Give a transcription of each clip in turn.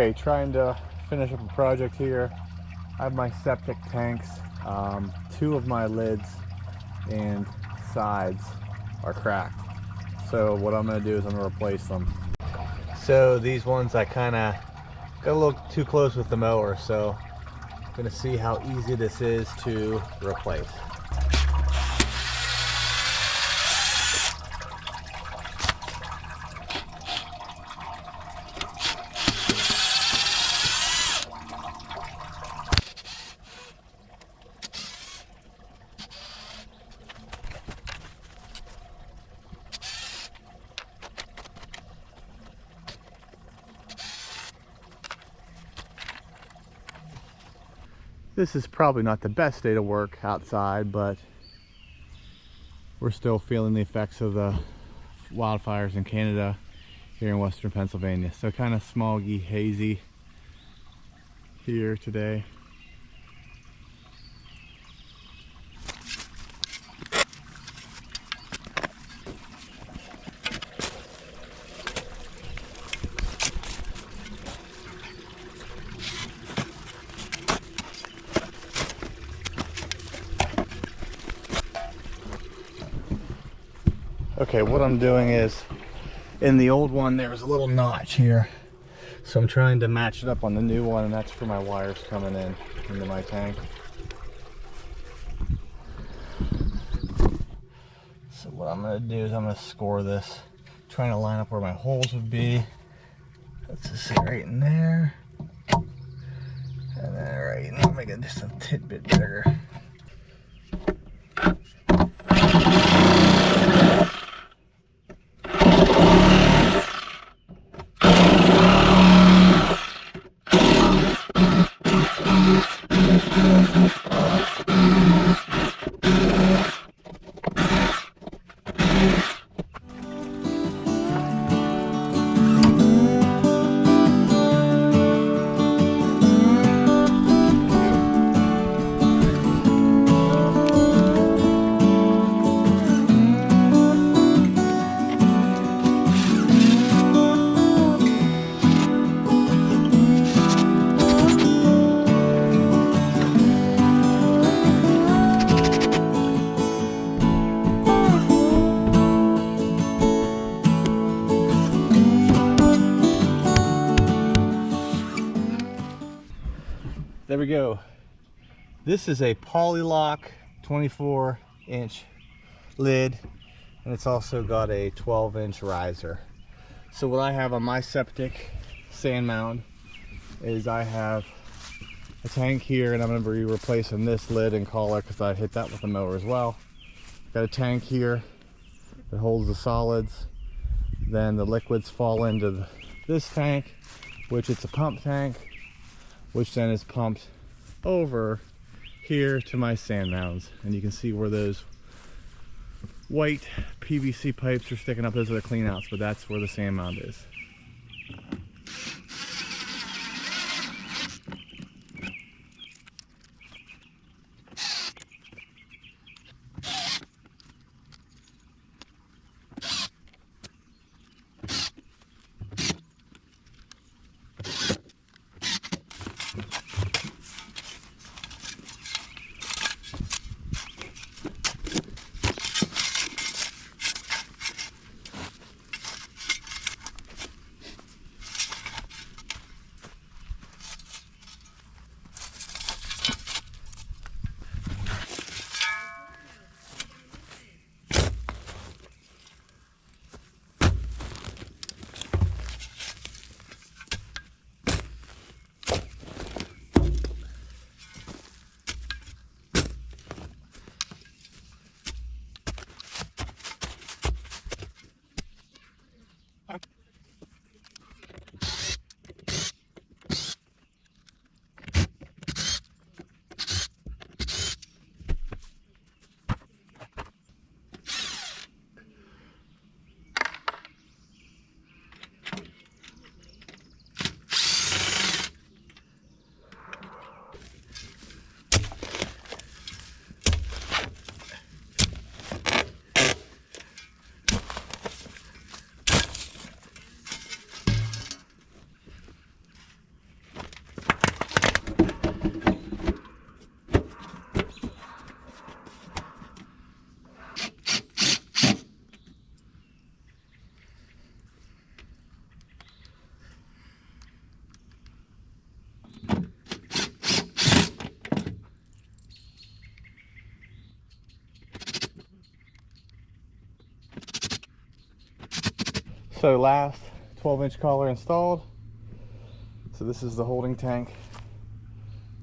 Okay, trying to finish up a project here. I have my septic tanks. Two of my lids and sides are cracked. So what I'm going to do is I'm going to replace them. So these ones I kind of got a little too close with the mower, so I'm going to see how easy this is to replace. This is probably not the best day to work outside, but we're still feeling the effects of the wildfires in Canada here in western Pennsylvania. So kind of smoggy, hazy here today. Okay, what I'm doing is, in the old one there was a little notch here, so I'm trying to match it up on the new one, and that's for my wires coming in into my tank. So what I'm going to do is I'm going to score this, trying to line up where my holes would be. That's just right in there, and then right in there, make it just a tidbit bigger. There we go. This is a Polylock 24-inch lid, and it's also got a 12-inch riser. So what I have on my septic sand mound is I have a tank here, and I'm going to be replacing this lid and collar because I hit that with the mower as well. Got a tank here that holds the solids. Then the liquids fall into this tank, which it's a pump tank, which then is pumped over here to my sand mounds. And you can see where those white PVC pipes are sticking up. Those are the clean outs, but that's where the sand mound is. So last 12-inch collar installed. So this is the holding tank.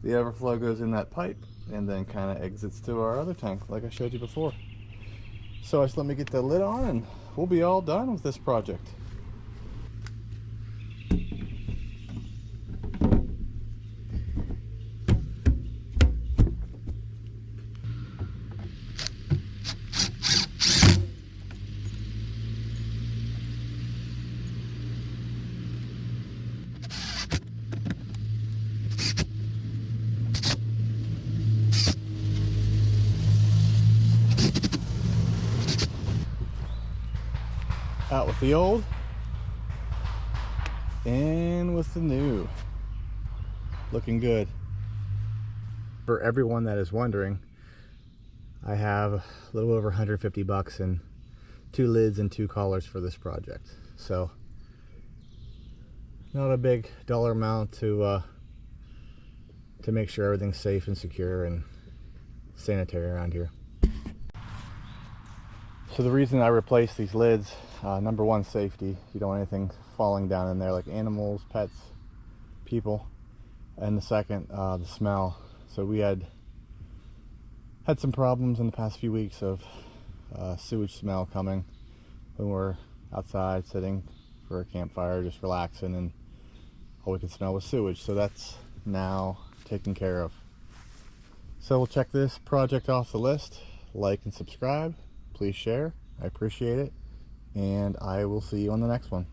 The overflow goes in that pipe and then kind of exits to our other tank like I showed you before. So just let me get the lid on and we'll be all done with this project. Out with the old and with the new. Looking good. For everyone that is wondering, I have a little over 150 bucks in 2 lids and 2 collars for this project. So not a big dollar amount to make sure everything's safe and secure and sanitary around here. So the reason I replaced these lids, number one, safety. You don't want anything falling down in there like animals, pets, people. And the second, the smell. So we had some problems in the past few weeks of sewage smell coming when we're outside sitting for a campfire, just relaxing, and all we could smell was sewage. So that's now taken care of. So we'll check this project off the list. Like and subscribe. Please share. I appreciate it. And I will see you on the next one.